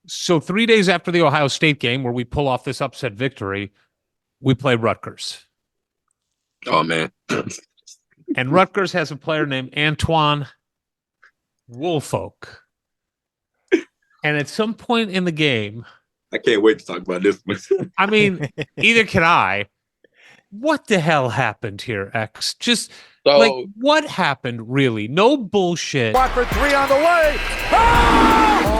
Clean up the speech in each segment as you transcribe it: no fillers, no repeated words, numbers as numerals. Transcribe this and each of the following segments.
So 3 days after the Ohio State game, where we pull off this upset victory, we play Rutgers. Oh, man. And Rutgers has a player named Antoine Woolfolk. And at some point in the game, I can't wait to talk about this one. I mean, either can I. What the hell happened here, X? Just what happened, really? No bullshit. Watford 3 on the way. Oh!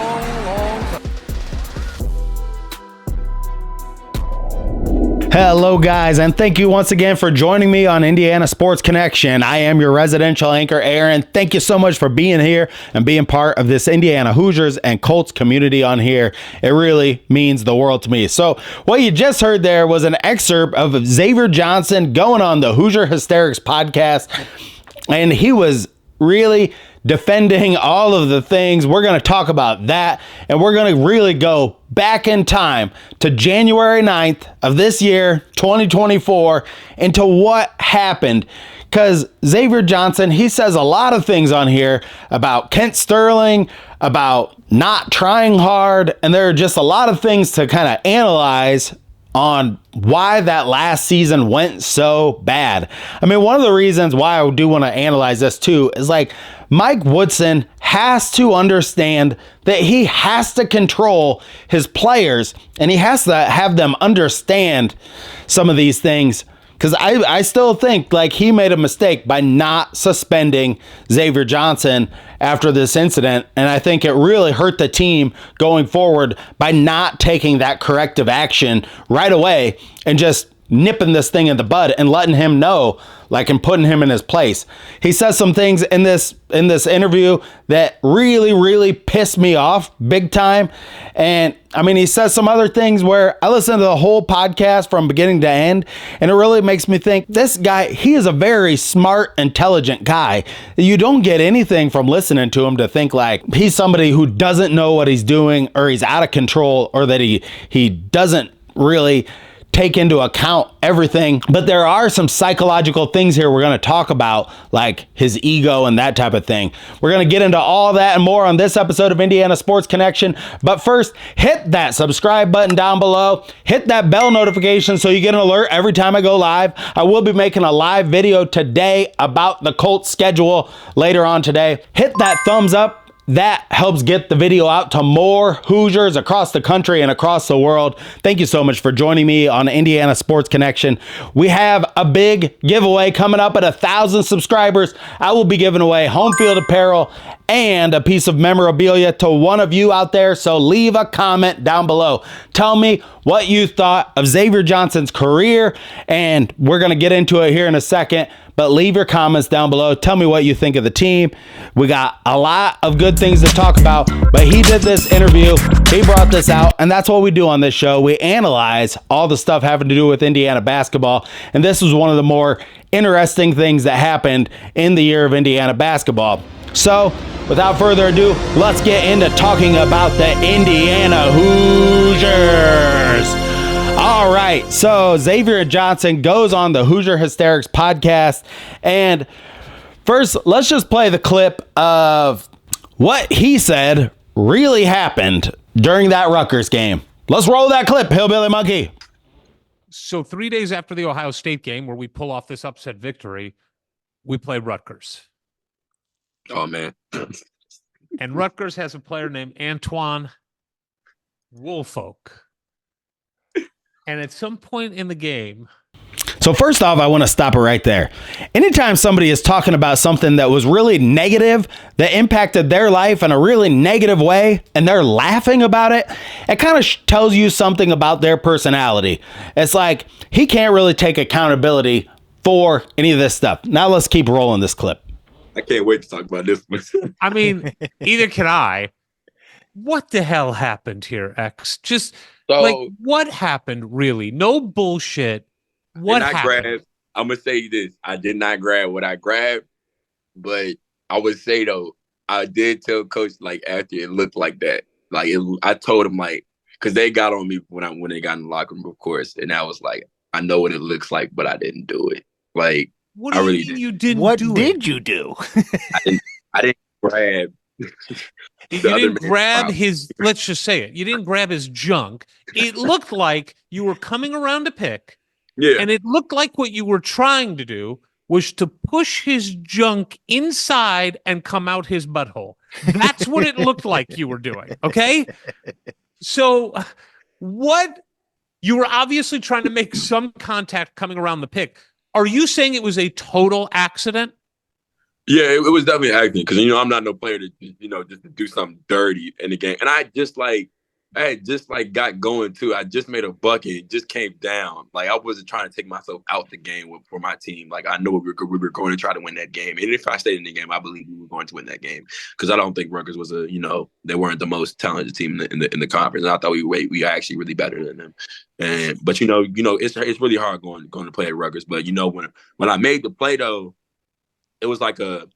Hello, guys, and thank you once again for joining me on Indiana Sports Connection. I am your residential anchor, Aaron. Thank you so much for being here and being part of this Indiana Hoosiers and Colts community on here. It really means the world to me. So what you just heard there was an excerpt of Xavier Johnson going on the Hoosier Hysterics Podcast, and he was really defending all of the things. We're going to talk about that, and we're going to really go back in time to January 9th of this year, 2024, into what happened. Because Xavier Johnson, he says a lot of things on here about Kent Sterling, about not trying hard, and there are just a lot of things to kind of analyze on why that last season went so bad. I mean, one of the reasons why I do want to analyze this too is like Mike Woodson has to understand that he has to control his players and he has to have them understand some of these things. Because I still think like he made a mistake by not suspending Xavier Johnson after this incident. And I think it really hurt the team going forward by not taking that corrective action right away and just nipping this thing in the bud and letting him know, like, and putting him in his place. He says some things in this interview that really pissed me off big time. And I mean, he says some other things where I listened to the whole podcast from beginning to end, and it really makes me think this guy, he is a very smart, intelligent guy. You don't get anything from listening to him to think like he's somebody who doesn't know what he's doing or he's out of control or that he doesn't really take into account everything. But there are some psychological things here we're going to talk about, like his ego and that type of thing. We're going to get into all that and more on this episode of Indiana Sports Connection. But first, hit that subscribe button down below. Hit that bell notification so you get an alert every time I go live. I will be making a live video today about the Colts schedule later on today. Hit that thumbs up. That helps get the video out to more Hoosiers across the country and across the world. Thank you so much for joining me on Indiana Sports Connection. We have a big giveaway coming up at 1,000 subscribers. I will be giving away home field apparel and a piece of memorabilia to one of you out there. So leave a comment down below. Tell me what you thought of Xavier Johnson's career, and we're going to get into it here in a second. But leave your comments down below. Tell me what you think of the team. We got a lot of good things to talk about, but he did this interview. He brought this out, and that's what we do on this show. We analyze all the stuff having to do with Indiana basketball, and this was one of the more interesting things that happened in the year of Indiana basketball. So, without further ado, let's get into talking about the Indiana Hoosiers. All right, so Xavier Johnson goes on the Hoosier Hysterics Podcast, and first, let's just play the clip of what he said really happened during that Rutgers game. Let's roll that clip, Hillbilly Monkey. So 3 days after the Ohio State game, where we pull off this upset victory, we play Rutgers. Oh, man. And Rutgers has a player named Antoine Woolfolk. And at some point in the game... So first off, I want to stop it right there. Anytime somebody is talking about something that was really negative, that impacted their life in a really negative way, and they're laughing about it, it kind of tells you something about their personality. It's like, he can't really take accountability for any of this stuff. Now let's keep rolling this clip. I can't wait to talk about this one. I mean, either can I. What the hell happened here, X? Just... what happened, really? No bullshit. What happened? I'm going to say this. I did not grab what I grabbed, but I would say, though, I did tell Coach, like, after it looked like that. Like, I told him, like, because they got on me when they got in the locker room, of course, and I was like, I know what it looks like, but I didn't do it. Like, what do you mean you didn't what do did it? you do? I didn't grab. You didn't grab his, let's just say it. You didn't grab his junk. It looked like you were coming around to pick. Yeah. And it looked like what you were trying to do was to push his junk inside and come out his butthole. That's what it looked like you were doing. Okay. So you were obviously trying to make some contact coming around the pick. Are you saying it was a total accident? Yeah, it was definitely an accident because, I'm not no player to, just to do something dirty in the game. And I had just got going too. I just made a bucket. It just came down. Like, I wasn't trying to take myself out the game for my team. Like, I know we were going to try to win that game. And if I stayed in the game, I believe we were going to win that game because I don't think Rutgers was they weren't the most talented team in the conference. And I thought we were actually really better than them. But it's really hard going to play at Rutgers. But when I made the play though, it was like it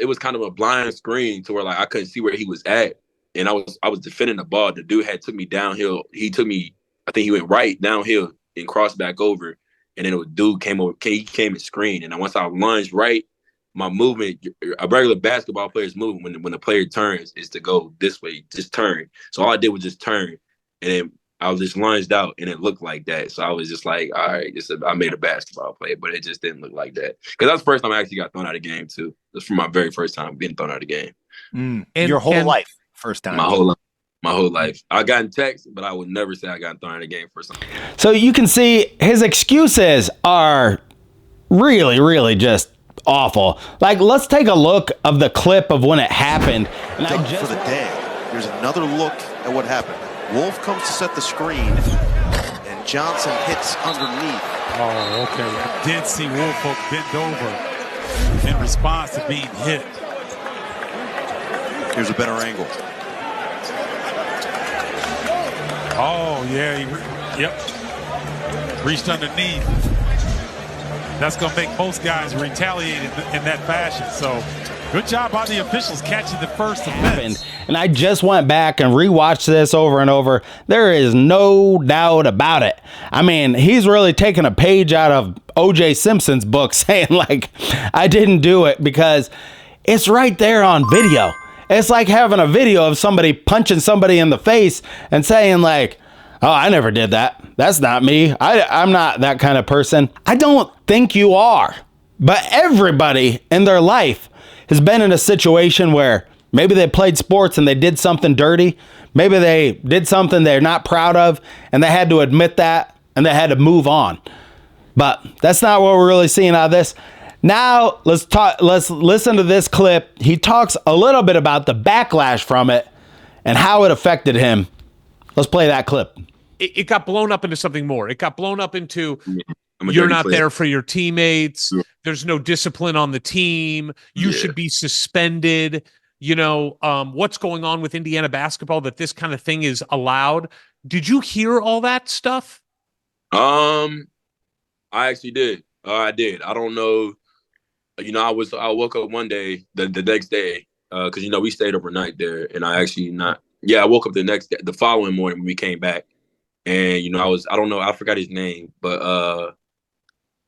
was kind of a blind screen to where like I couldn't see where he was at. And I was defending the ball. The dude took me downhill. I think he went right downhill and crossed back over. And then a dude came over. He came and screened. And once I lunged right, my movement, a regular basketball player's movement when the player turns is to go this way, just turn. So all I did was just turn. And then I was just lunged out and it looked like that. So I was just like, all right, I made a basketball play, but it just didn't look like that. Because that's the first time I actually got thrown out of the game too. That's from my very first time being thrown out of the game. And your whole life? First time. My whole life. I got in text, but I would never say I got thrown out of the game for something. So you can see his excuses are really, really just awful. Like, let's take a look of the clip of when it happened. And for the day, there's another look at what happened. Wolf comes to set the screen, and Johnson hits underneath. Oh, okay. I did see Wolf bend over in response to being hit. Here's a better angle. Oh, yeah. Yep. Reached underneath. That's going to make most guys retaliate in that fashion. So, good job by the officials catching the first offense. And I just went back and rewatched this over and over. There is no doubt about it. I mean, he's really taken a page out of O.J. Simpson's book saying, like, I didn't do it because it's right there on video. It's like having a video of somebody punching somebody in the face and saying like, oh, I never did that. That's not me. I'm not that kind of person. I don't think you are. But everybody in their life has been in a situation where maybe they played sports and they did something dirty. Maybe they did something they're not proud of and they had to admit that and they had to move on. But that's not what we're really seeing out of this. Now, let's listen to this clip. He talks a little bit about the backlash from it and how it affected him. Let's play that clip. It got blown up into something more. It got blown up into you're not there for your teammates. Yeah. There's no discipline on the team. You should be suspended. What's going on with Indiana basketball that this kind of thing is allowed? Did you hear all that stuff? I actually did. I did. I don't know. I woke up one day, the next day, because, we stayed overnight there. And I woke up the following morning when we came back. And, I don't know, I forgot his name, but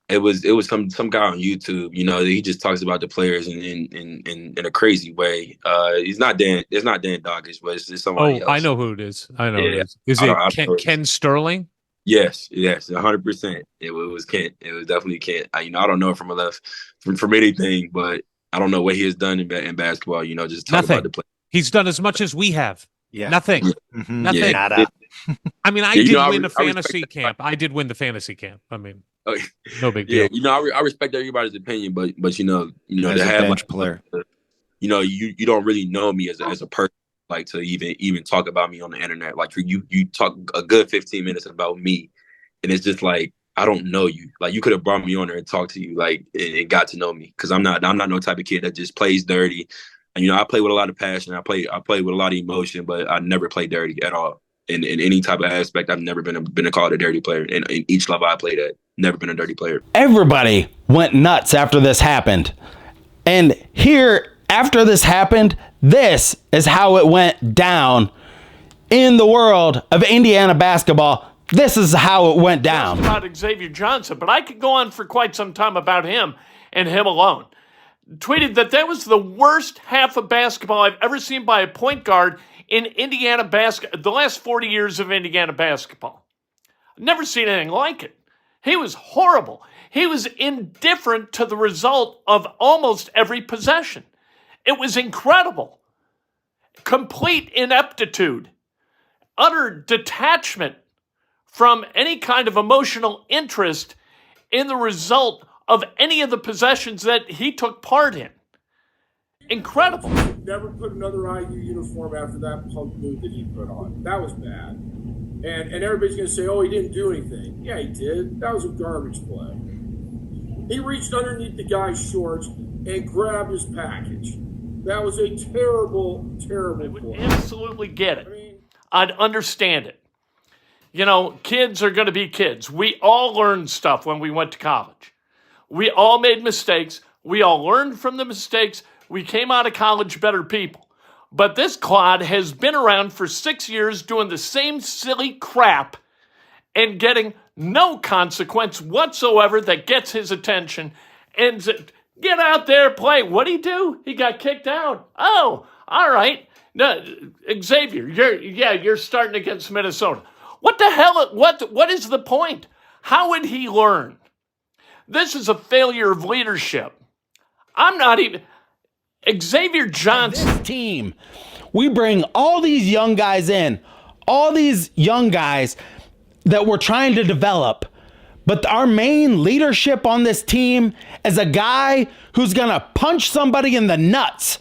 it was some guy on YouTube, he just talks about the players in a crazy way. It's not Dan Dawkins, but it's somebody else. I know who it is. I know who it is. Is it Ken Sterling? Yes, 100%. It was Kent. It was definitely Kent. I don't know from anything, but I don't know what he has done in basketball. Just talk about the play. He's done as much as we have. Yeah, nothing. Mm-hmm. Nothing. Yeah. I mean, I did win the fantasy camp. I did win the fantasy camp. I mean, no big deal. Yeah, I respect everybody's opinion, but as to have bench player, you don't really know me as a person. Like to even talk about me on the internet. Like you talk a good 15 minutes about me, and it's just like I don't know you. Like you could have brought me on there and talked to you, like and got to know me, because I'm not no type of kid that just plays dirty. And I play with a lot of passion. I play with a lot of emotion, but I never play dirty at all. In any type of aspect, I've never been called a dirty player. In each level I played at, never been a dirty player. Everybody went nuts after this happened, and here. After this happened, this is how it went down in the world of Indiana basketball. This is how it went down. About Xavier Johnson, but I could go on for quite some time about him and him alone. tweeted that was the worst half of basketball I've ever seen by a point guard in Indiana the last 40 years of Indiana basketball. I've never seen anything like it. He was horrible. He was indifferent to the result of almost every possession. It was incredible. Complete ineptitude, utter detachment from any kind of emotional interest in the result of any of the possessions that he took part in. Incredible. Never put another IU uniform after that punk move that he put on. That was bad. And everybody's going to say, oh, he didn't do anything. Yeah, he did. That was a garbage play. He reached underneath the guy's shorts and grabbed his package. That was a terrible, terrible play. I would absolutely get it. I'd understand it. You know, kids are going to be kids. We all learned stuff when we went to college. We all made mistakes. We all learned from the mistakes. We came out of college better people. But this clod has been around for 6 years doing the same silly crap and getting no consequence whatsoever that gets his attention. And get out there, play. What'd he do? He got kicked out. Oh, all right. No, Xavier, you're starting against Minnesota. What the hell? What is the point? How would he learn? This is a failure of leadership. I'm not even... Xavier Johnson. This team, we bring all these young guys in, all these young guys that we're trying to develop. But our main leadership on this team is a guy who's going to punch somebody in the nuts.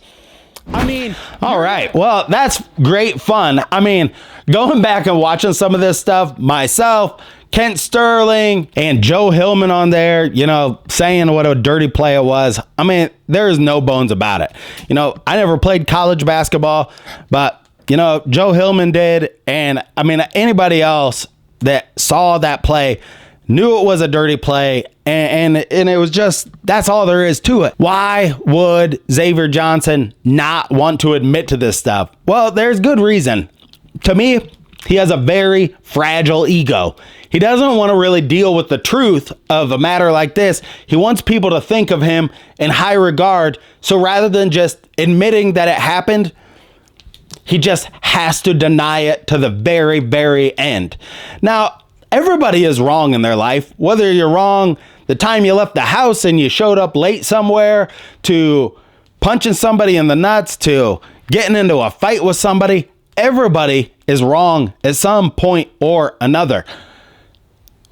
I mean, all right. Well, that's great fun. I mean, going back and watching some of this stuff myself, Kent Sterling and Joe Hillman on there, you know, saying what a dirty play it was. I mean, there is no bones about it. You know, I never played college basketball, but, you know, Joe Hillman did. And I mean, anybody else that saw that play knew it was a dirty play. And it was just, that's all there is to it. Why would Xavier Johnson not want to admit to this stuff? Well, there's good reason. To me, he has a very fragile ego. He doesn't want to really deal with the truth of a matter like this. He wants people to think of him in high regard. So rather than just admitting that it happened, he just has to deny it to the very, very end. Now, everybody is wrong in their life. Whether you're wrong the time you left the house and you showed up late somewhere, to punching somebody in the nuts, to getting into a fight with somebody, everybody is wrong at some point or another.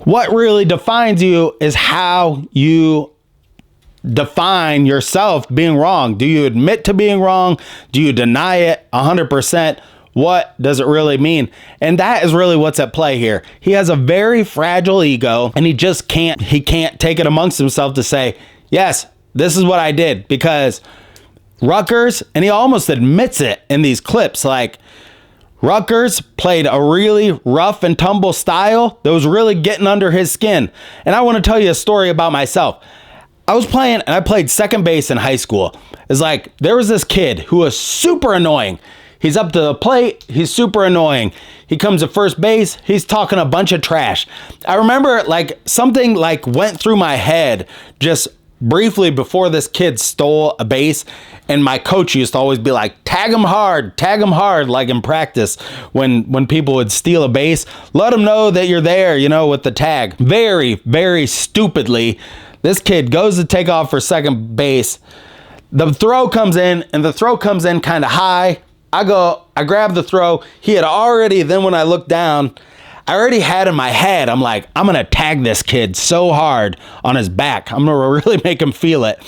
What really defines you is how you define yourself being wrong. Do you admit to being wrong? Do you deny it 100%? What does it really mean? And that is really what's at play here. He has a very fragile ego, and he can't take it amongst himself to say, yes, this is what I did, because Rutgers, and he almost admits it in these clips, like, Rutgers played a really rough and tumble style that was really getting under his skin. And I want to tell you a story about myself. I was playing, and I played second base in high school. It's like, there was this kid who was super annoying. He's up to the plate. He's super annoying. He comes to first base. He's talking a bunch of trash. I remember like something like went through my head just briefly before this kid stole a base. And my coach used to always be like, tag him hard, like in practice when people would steal a base. Let them know that you're there, you know, with the tag. Very, very stupidly, this kid goes to take off for second base. The throw comes in, and the throw comes in kind of high. I grab the throw. He had already, then when I looked down, I already had in my head, I'm like, I'm going to tag this kid so hard on his back. I'm going to really make him feel it.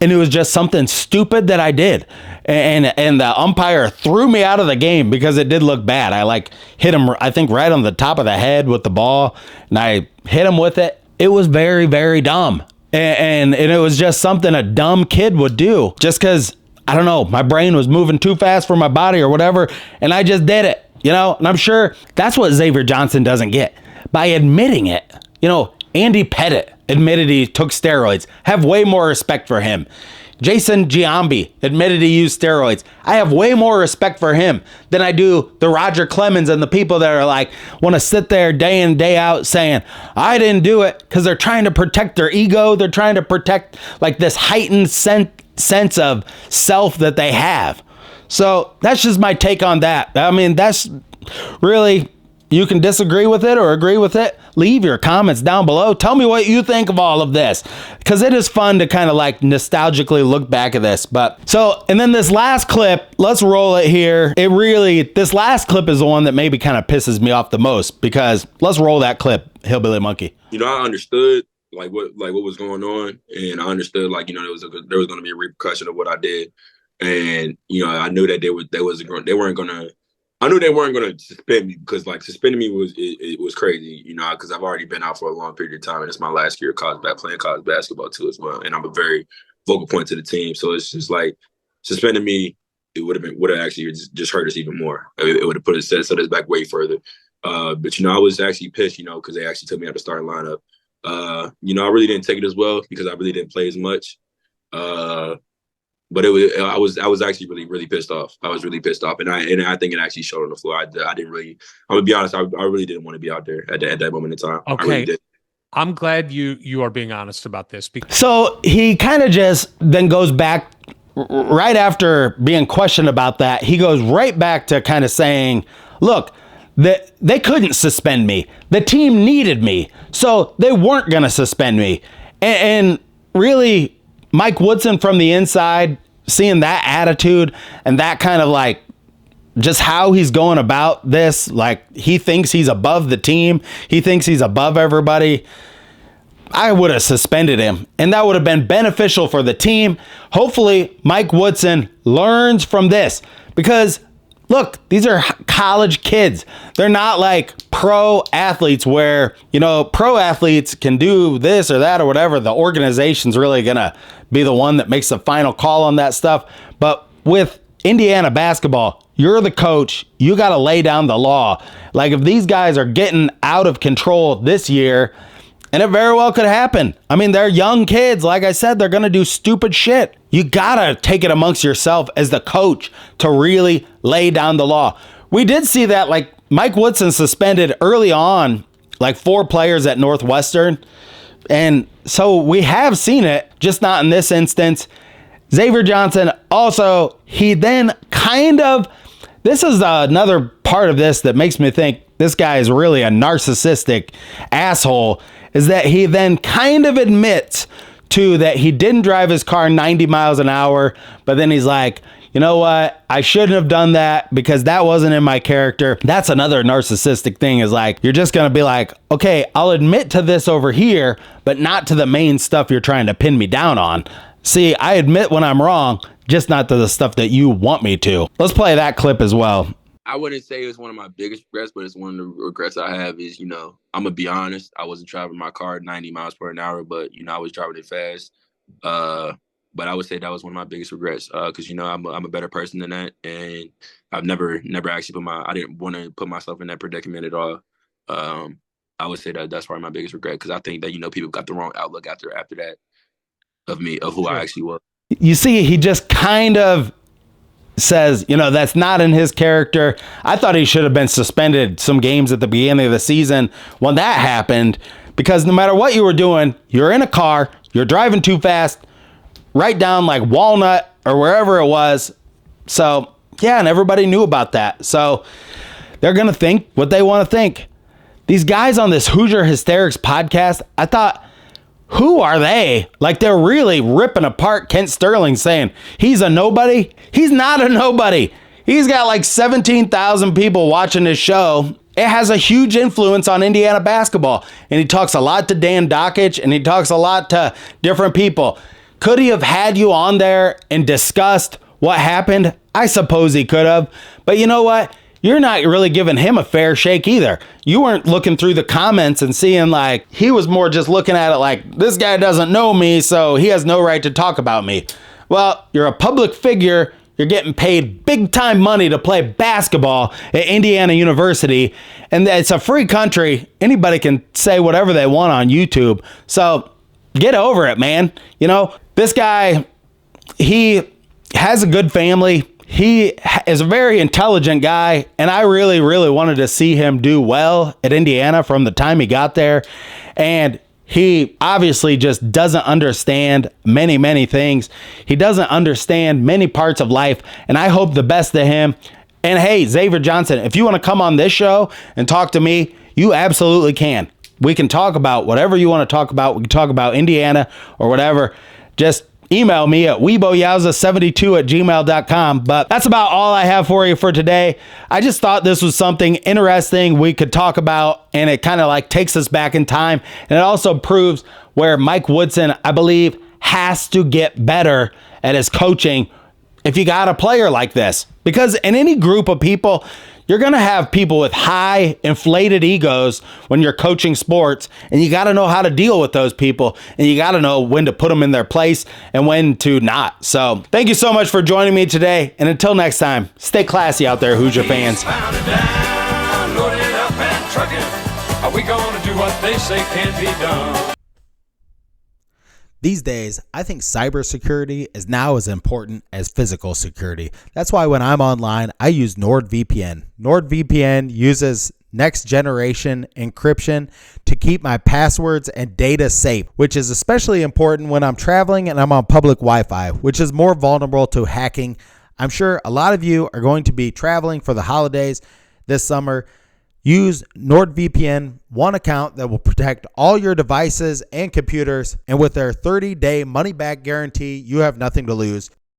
And it was just something stupid that I did. And the umpire threw me out of the game because it did look bad. I like hit him, I think, right on the top of the head with the ball. And I hit him with it. It was very, very dumb. And it was just something a dumb kid would do just because, I don't know, my brain was moving too fast for my body or whatever, and I just did it, you know? And I'm sure that's what Xavier Johnson doesn't get. By admitting it, you know, Andy Pettit admitted he took steroids. Have way more respect for him. Jason Giambi admitted he used steroids. I have way more respect for him than I do the Roger Clemens and the people that are like, want to sit there day in, day out saying, I didn't do it, because they're trying to protect their ego. They're trying to protect like this heightened sense of self that they have. So that's just my take on that. I mean, that's really, you can disagree with it or agree with it. Leave your comments down below. Tell me what you think of all of this, because it is fun to kind of like nostalgically look back at this. But so, and then this last clip, let's roll it here. This last clip is the one that maybe kind of pisses me off the most, because let's roll that clip, Hillbilly Monkey. I understood like what was going on, and I understood like there was going to be a repercussion of what I did, and I knew that they weren't going to. I knew they weren't going to suspend me, because like suspending me was crazy, because I've already been out for a long period of time, and it's my last year of playing college basketball too as well, and I'm a very vocal point to the team. So it's just like suspending me, it would have actually just hurt us even more. It would have set us back way further. But I was actually pissed, because they actually took me out the starting lineup. I really didn't take it as well, because I really didn't play as much. But I was actually really, really pissed off. I was really pissed off, and I think it actually showed on the floor. I didn't really. I'm gonna be honest. I really didn't want to be out there at that moment in time. Okay, I really did. I'm glad you are being honest about this. So he kind of just then goes back right after being questioned about that. He goes right back to kind of saying, "Look, they couldn't suspend me. The team needed me, so they weren't gonna suspend me." And really, Mike Woodson from the inside, seeing that attitude and that kind of like just how he's going about this, like he thinks he's above the team. He thinks he's above everybody. I would have suspended him, and that would have been beneficial for the team. Hopefully Mike Woodson learns from this, because look, these are college kids. They're not like pro athletes where, pro athletes can do this or that or whatever. The organization's really going to be the one that makes the final call on that stuff. But with Indiana basketball, you're the coach. You got to lay down the law. Like if these guys are getting out of control this year, and it very well could happen. I mean, they're young kids. Like I said, they're going to do stupid shit. You got to take it amongst yourself as the coach to really lay down the law. We did see that, like Mike Woodson suspended early on, like 4 players at Northwestern. And so we have seen it, just not in this instance. Xavier Johnson also, he then this is another part of this that makes me think this guy is really a narcissistic asshole, is that he then kind of admits to that he didn't drive his car 90 miles an hour, but then he's like, you know what? I shouldn't have done that because that wasn't in my character. That's another narcissistic thing, is like, you're just going to be like, okay, I'll admit to this over here, but not to the main stuff you're trying to pin me down on. See, I admit when I'm wrong, just not to the stuff that you want me to. Let's play that clip as well. I wouldn't say it's one of my biggest regrets, but it's one of the regrets I have is, I'm going to be honest. I wasn't driving my car 90 miles per hour, but, I was driving it fast. But I would say that was one of my biggest regrets because, I'm a better person than that. And I've never actually I didn't want to put myself in that predicament at all. I would say that that's probably my biggest regret, because I think that, people got the wrong outlook after that of me, of who I actually was. You see, he just kind of says, that's not in his character. I thought he should have been suspended some games at the beginning of the season when that happened, because no matter what you were doing, you're in a car, you're driving too fast, right down like Walnut or wherever it was. So, yeah, and everybody knew about that. So they're going to think what they want to think. These guys on this Hoosier Hysterics podcast, I thought, who are they? Like, they're really ripping apart Kent Sterling, saying he's a nobody. He's not a nobody. He's got like 17,000 people watching his show. It has a huge influence on Indiana basketball. And he talks a lot to Dan Dockich, and he talks a lot to different people. Could he have had you on there and discussed what happened? I suppose he could have. But you know what? You're not really giving him a fair shake either. You weren't looking through the comments and seeing like, he was more just looking at it like, this guy doesn't know me, so he has no right to talk about me. Well, you're a public figure. You're getting paid big time money to play basketball at Indiana University. And it's a free country. Anybody can say whatever they want on YouTube. So get over it, man. This guy, he has a good family. He is a very intelligent guy, and I really, really wanted to see him do well at Indiana from the time he got there. And he obviously just doesn't understand many, many things. He doesn't understand many parts of life, and I hope the best to him. And hey, Xavier Johnson, if you want to come on this show and talk to me, you absolutely can. We can talk about whatever you want to talk about. We can talk about Indiana or whatever. Just email me at weeboyowza72@gmail.com. But that's about all I have for you for today. I just thought this was something interesting we could talk about, and it kind of like takes us back in time. And it also proves where Mike Woodson, I believe, has to get better at his coaching if you got a player like this. Because in any group of people, you're going to have people with high inflated egos when you're coaching sports, and you got to know how to deal with those people, and you got to know when to put them in their place and when to not. So thank you so much for joining me today. And until next time, stay classy out there, Hoosier fans. Are we going to do what they say can be done? These days, I think cybersecurity is now as important as physical security. That's why when I'm online, I use NordVPN. NordVPN uses next generation encryption to keep my passwords and data safe, which is especially important when I'm traveling and I'm on public Wi-Fi, which is more vulnerable to hacking. I'm sure a lot of you are going to be traveling for the holidays this summer. Use NordVPN, one account that will protect all your devices and computers. And with their 30-day money-back guarantee, you have nothing to lose.